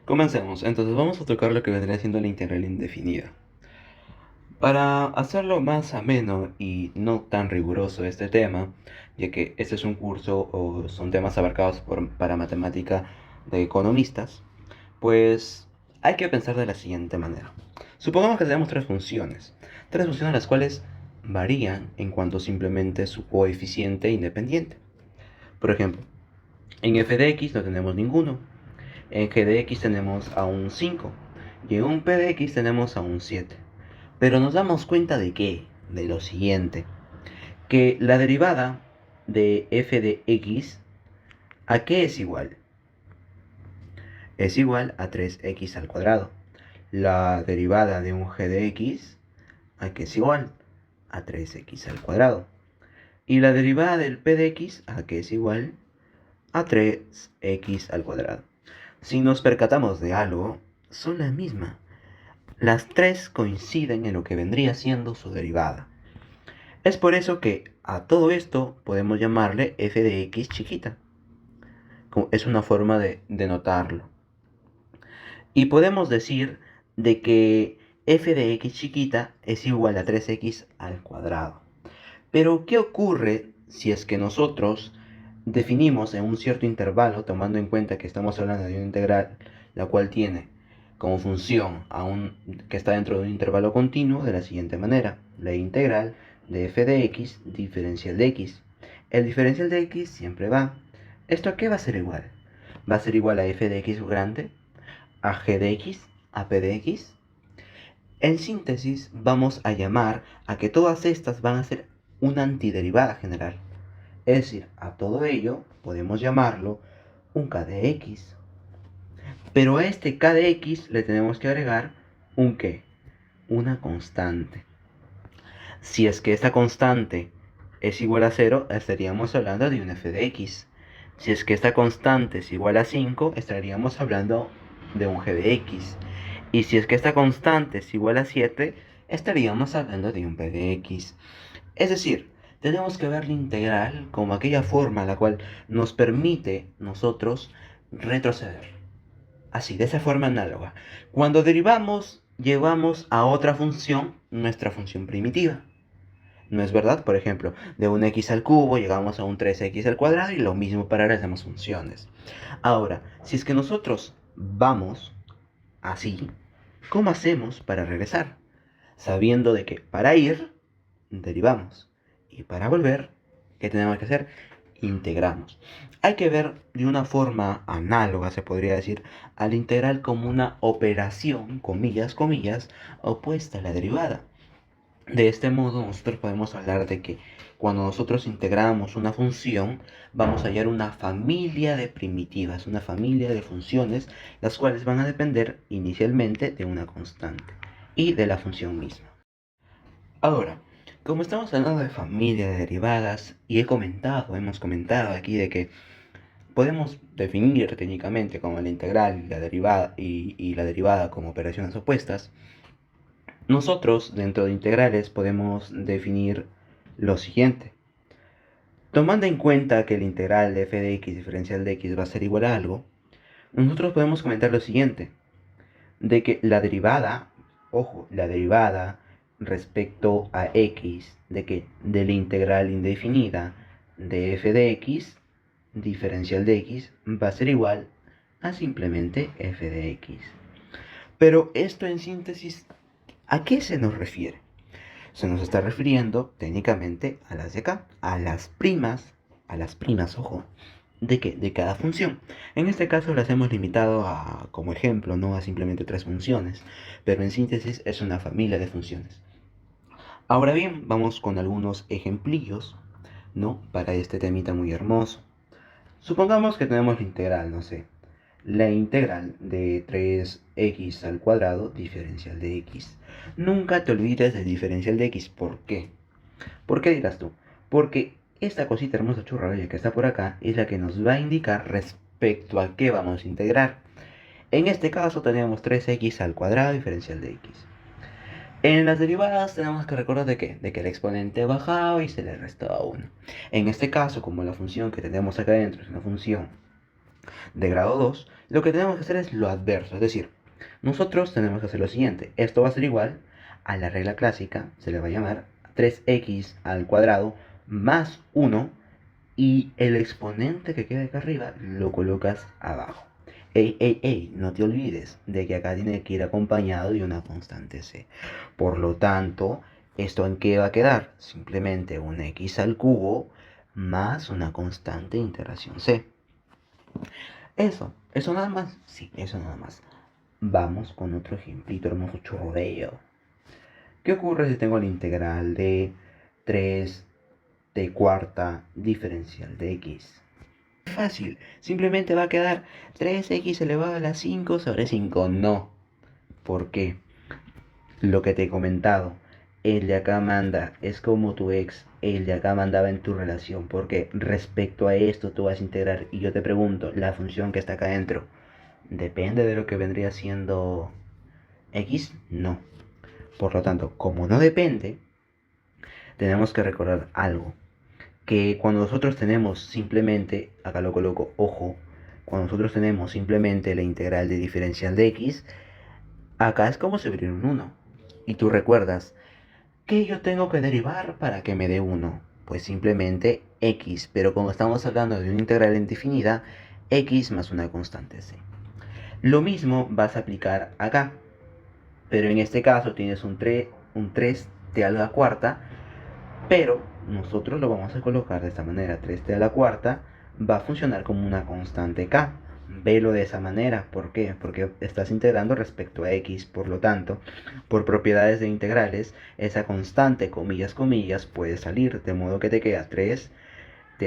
Comencemos. Entonces vamos a tocar lo que vendría siendo la integral indefinida. Para hacerlo más ameno y no tan riguroso este tema, ya que este es un curso o son temas abarcados para matemática de economistas, pues hay que pensar de la siguiente manera. Supongamos que tenemos tres funciones las cuales varían en cuanto simplemente su coeficiente independiente. Por ejemplo, en f de x no tenemos ninguno, en g de x tenemos a un 5 y en un p de x tenemos a un 7. Pero nos damos cuenta de qué, de lo siguiente, que la derivada de f de x, ¿a qué es igual? Es igual a 3x al cuadrado. La derivada de un g de x, ¿a qué es igual? A 3x al cuadrado. Y la derivada del p de x, ¿a qué es igual? A 3x al cuadrado. Si nos percatamos de algo, son la misma. Las tres coinciden en lo que vendría siendo su derivada. Es por eso que a todo esto podemos llamarle f de x chiquita. Es una forma de denotarlo. Y podemos decir de que f de x chiquita es igual a 3x al cuadrado. Pero ¿qué ocurre si es que nosotros definimos en un cierto intervalo, tomando en cuenta que estamos hablando de una integral, la cual tiene como función que está dentro de un intervalo continuo de la siguiente manera: la integral de f de x diferencial de x. El diferencial de x siempre va. ¿Esto a qué va a ser igual? Va a ser igual a f de x grande, a g de x, a p de x. En síntesis, vamos a llamar a que todas estas van a ser una antiderivada general. Es decir, a todo ello podemos llamarlo un k de x. Pero a este k de x le tenemos que agregar un qué, una constante. Si es que esta constante es igual a 0, estaríamos hablando de un f de x. Si es que esta constante es igual a 5, estaríamos hablando de un g de x. Y si es que esta constante es igual a 7, estaríamos hablando de un p de x. Es decir, tenemos que ver la integral como aquella forma la cual nos permite nosotros retroceder. Así, de esa forma análoga. Cuando derivamos, llevamos a otra función nuestra función primitiva. ¿No es verdad? Por ejemplo, de un x al cubo llegamos a un 3x al cuadrado y lo mismo para las demás funciones. Ahora, si es que nosotros vamos así, ¿cómo hacemos para regresar? Sabiendo de que para ir, derivamos. Y para volver, ¿qué tenemos que hacer? Integramos. Hay que ver de una forma análoga, se podría decir, al integral como una operación, comillas, comillas, opuesta a la derivada. De este modo, nosotros podemos hablar de que cuando nosotros integramos una función, vamos a hallar una familia de primitivas, una familia de funciones, las cuales van a depender inicialmente de una constante y de la función misma. Ahora, como estamos hablando de familia de derivadas, y hemos comentado aquí de que podemos definir técnicamente como la integral y la derivada como operaciones opuestas, nosotros dentro de integrales podemos definir lo siguiente. Tomando en cuenta que el integral de f de x diferencial de x va a ser igual a algo, nosotros podemos comentar lo siguiente, de que la derivada, ojo, la derivada respecto a x, de la integral indefinida de f de x diferencial de x va a ser igual a simplemente f de x. Pero esto en síntesis, ¿a qué se nos refiere? Se nos está refiriendo técnicamente a las de acá, a las primas, ojo, ¿de qué? De cada función. En este caso las hemos limitado a, como ejemplo, no a simplemente tres funciones, pero en síntesis es una familia de funciones. Ahora bien, vamos con algunos ejemplillos, ¿no? Para este temita muy hermoso. Supongamos que tenemos la integral, no sé, la integral de 3x al cuadrado diferencial de x. Nunca te olvides del diferencial de x. ¿Por qué? ¿Por qué dirás tú? Porque esta cosita hermosa churrabella que está por acá es la que nos va a indicar respecto a qué vamos a integrar. En este caso tenemos 3x al cuadrado diferencial de x. En las derivadas tenemos que recordar de qué, de que el exponente bajaba y se le restaba 1. En este caso, como la función que tenemos acá adentro es una función de grado 2, lo que tenemos que hacer es lo adverso. Es decir, nosotros tenemos que hacer lo siguiente. Esto va a ser igual a la regla clásica, se le va a llamar 3x al cuadrado más 1 y el exponente que queda acá arriba lo colocas abajo. Ey, ey, ey, no te olvides de que acá tiene que ir acompañado de una constante c. Por lo tanto, ¿esto en qué va a quedar? Simplemente un x al cubo más una constante de integración c. Eso nada más. Sí, eso nada más. Vamos con otro ejemplito hermoso chorreo. ¿Qué ocurre si tengo la integral de 3 de cuarta diferencial de x? Fácil, simplemente va a quedar 3x elevado a la 5 sobre 5. No. ¿Por qué? Lo que te he comentado. El de acá manda, es como tu ex. El de acá mandaba en tu relación. Porque respecto a esto tú vas a integrar. Y yo te pregunto, la función que está acá adentro, ¿depende de lo que vendría siendo x? No. Por lo tanto, como no depende, tenemos que recordar algo. Que cuando nosotros tenemos simplemente, acá lo coloco, ojo, cuando nosotros tenemos simplemente la integral de diferencial de x, acá es como si hubiera un 1. Y tú recuerdas, ¿qué yo tengo que derivar para que me dé 1? Pues simplemente x, pero como estamos hablando de una integral indefinida, x más una constante c. Lo mismo vas a aplicar acá, pero en este caso tienes un 3t a la cuarta, pero nosotros lo vamos a colocar de esta manera. 3t a la cuarta va a funcionar como una constante k. Velo de esa manera. ¿Por qué? Porque estás integrando respecto a x. Por lo tanto, por propiedades de integrales, esa constante, comillas, comillas, puede salir. De modo que te queda 3t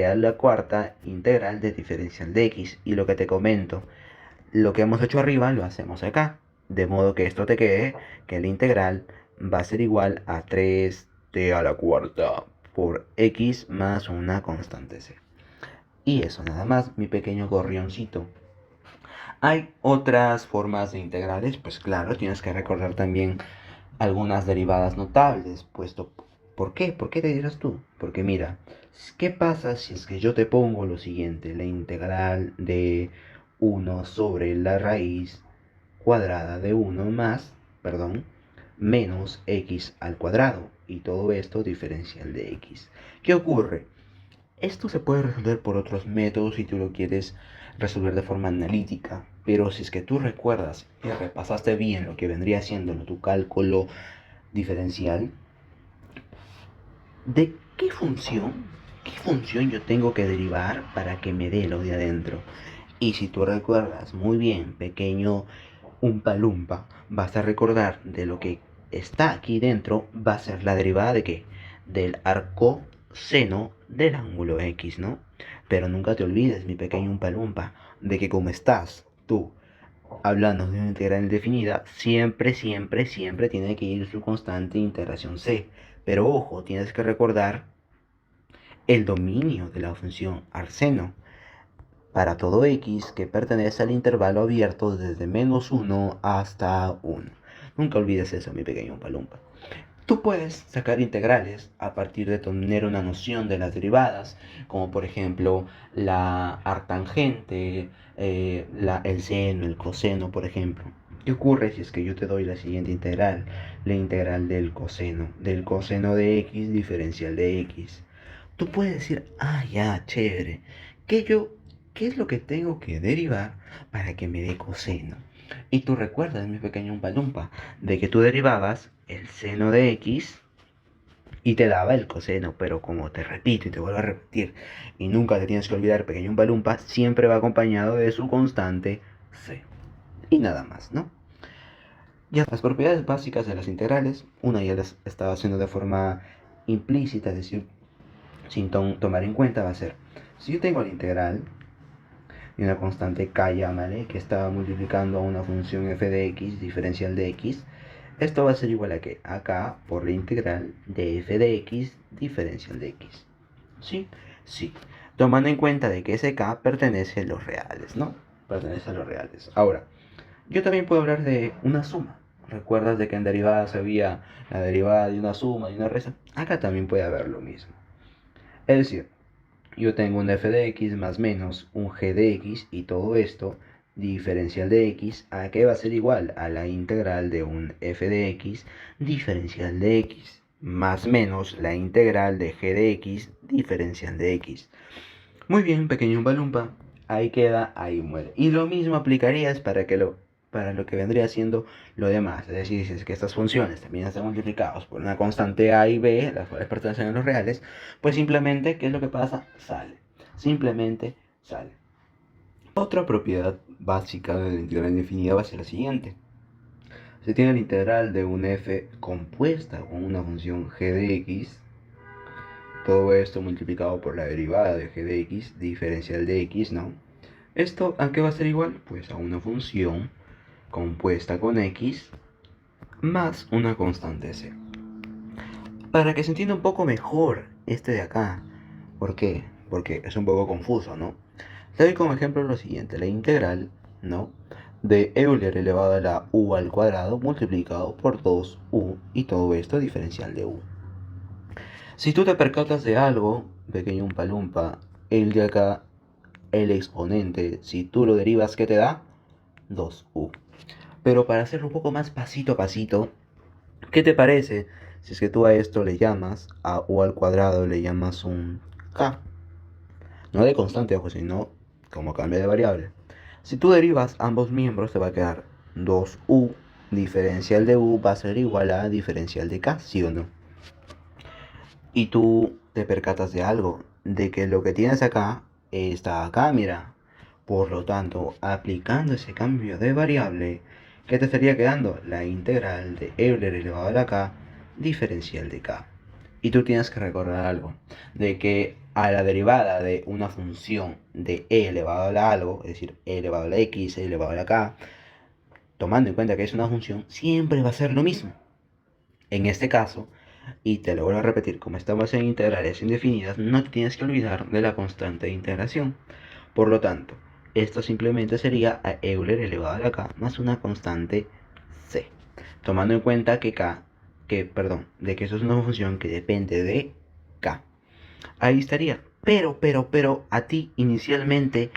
a la cuarta integral de diferencial de x. Y lo que te comento, lo que hemos hecho arriba lo hacemos acá. De modo que esto te quede que la integral va a ser igual a 3t a la cuarta por x más una constante c. Y eso nada más, mi pequeño gorrioncito. Hay otras formas de integrales, pues claro, tienes que recordar también algunas derivadas notables, puesto... ¿Por qué? ¿Por qué te dirás tú? Porque mira, ¿qué pasa si es que yo te pongo lo siguiente? La integral de 1 sobre la raíz cuadrada de 1 más, perdón, menos x al cuadrado. Y todo esto diferencial de x. ¿Qué ocurre? Esto se puede resolver por otros métodos si tú lo quieres resolver de forma analítica. Pero si es que tú recuerdas y repasaste bien lo que vendría siendo tu cálculo diferencial, ¿de qué función yo tengo que derivar para que me dé lo de adentro? Y si tú recuerdas muy bien, pequeño Umpa Lumpa, vas a recordar de lo que está aquí dentro, va a ser la derivada de qué? Del arcoseno del ángulo X, ¿no? Pero nunca te olvides, mi pequeño Umpa Lumpa, de que como estás tú hablando de una integral indefinida, siempre, siempre, siempre tiene que ir su constante integración c. Pero ojo, tienes que recordar el dominio de la función arseno para todo x que pertenece al intervalo abierto desde -1 hasta 1. Nunca olvides eso, mi pequeño palumpa. Tú puedes sacar integrales a partir de tener una noción de las derivadas, como por ejemplo la arctangente, el seno, el coseno, por ejemplo. ¿Qué ocurre si es que yo te doy la siguiente integral? La integral del coseno de x diferencial de x. Tú puedes decir, ah, ya, chévere, ¿qué qué es lo que tengo que derivar para que me dé coseno? Y tú recuerdas, mi pequeño Umpalumpa, de que tú derivabas el seno de x y te daba el coseno, pero como te repito y te vuelvo a repetir, y nunca te tienes que olvidar, pequeño Umpalumpa, siempre va acompañado de su constante c. Y nada más, ¿no? Ya las propiedades básicas de las integrales, una ya las estaba haciendo de forma implícita, es decir, sin tomar en cuenta, va a ser, si yo tengo la integral y una constante k, llámale, que estaba multiplicando a una función f de x, diferencial de x, esto va a ser igual a que acá por la integral de f de x, diferencial de x. ¿Sí? Sí. Tomando en cuenta de que ese k pertenece a los reales, ¿no? Pertenece a los reales. Ahora, yo también puedo hablar de una suma. ¿Recuerdas de que en derivadas había la derivada de una suma y una resta? Acá también puede haber lo mismo. Es decir, yo tengo un f de x más menos un g de x y todo esto, diferencial de x, ¿a qué va a ser igual? A la integral de un f de x diferencial de x más menos la integral de g de x diferencial de x. Muy bien, pequeño Balumpa, ahí queda, ahí muere. Y lo mismo aplicarías para lo que vendría siendo lo demás. Es decir, si es que estas funciones también están multiplicadas por una constante a y b, las cuales pertenecen a los reales, pues simplemente, ¿qué es lo que pasa? Sale. Simplemente sale. Otra propiedad básica de la integral indefinida va a ser la siguiente. Se tiene la integral de un f compuesta con una función g de x, todo esto multiplicado por la derivada de g de x, diferencial de x, ¿no? ¿Esto a qué va a ser igual? Pues a una función compuesta con x más una constante c. Para que se entienda un poco mejor este de acá. ¿Por qué? Porque es un poco confuso, ¿no? Te doy como ejemplo lo siguiente, la integral, ¿no? De Euler elevado a la u al cuadrado multiplicado por 2u y todo esto diferencial de u. Si tú te percatas de algo, pequeño Umpalumpa, el de acá, el exponente, si tú lo derivas, ¿qué te da? 2u. Pero para hacerlo un poco más pasito a pasito, ¿qué te parece si es que tú a esto le llamas, a u al cuadrado le llamas un k? No de constante, ojo, sino como cambio de variable. Si tú derivas ambos miembros, te va a quedar 2u diferencial de u va a ser igual a diferencial de k, ¿sí o no? Y tú te percatas de algo, de que lo que tienes acá está acá, mira. Por lo tanto, aplicando ese cambio de variable, ¿qué te estaría quedando? La integral de Euler elevado a la k diferencial de k. Y tú tienes que recordar algo, de que a la derivada de una función de e elevado a la algo, es decir, e elevado a la x, e elevado a la k, tomando en cuenta que es una función, siempre va a ser lo mismo. En este caso, y te lo vuelvo a repetir, como estamos en integrales indefinidas, no te tienes que olvidar de la constante de integración. Por lo tanto, esto simplemente sería a Euler elevado a la k más una constante c. Tomando en cuenta que de que eso es una función que depende de k. Ahí estaría. Pero, a ti inicialmente,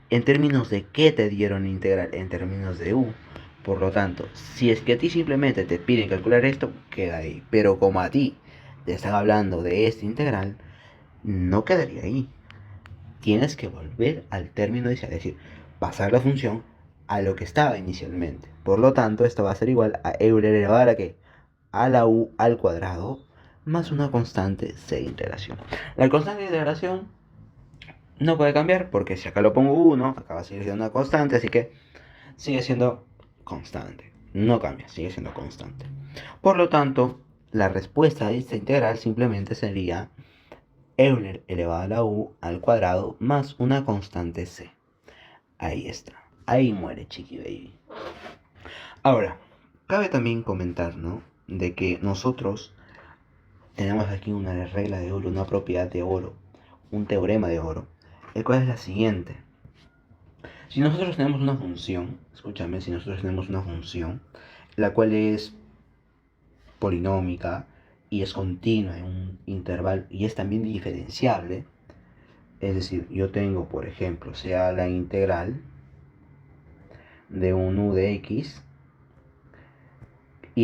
en términos de qué te dieron integral, en términos de u. Por lo tanto, si es que a ti simplemente te piden calcular esto, queda ahí. Pero como a ti te están hablando de este integral, no quedaría ahí. Tienes que volver al término inicial, es decir, pasar la función a lo que estaba inicialmente. Por lo tanto, esto va a ser igual a Euler elevado a la que a la u al cuadrado más una constante c de integración. La constante de integración no puede cambiar porque si acá lo pongo 1, acá va a seguir siendo una constante, así que sigue siendo constante. No cambia, sigue siendo constante. Por lo tanto, la respuesta a esta integral simplemente sería Euler elevado a la u al cuadrado más una constante c. Ahí está. Ahí muere Chiqui Baby. Ahora, cabe también comentar, ¿no? De que nosotros tenemos aquí una regla de oro, una propiedad de oro, un teorema de oro, el cual es la siguiente. Si nosotros tenemos una función, escúchame, si nosotros tenemos una función, la cual es polinómica y es continua en un intervalo y es también diferenciable, es decir, yo tengo, por ejemplo, sea la integral de un u de x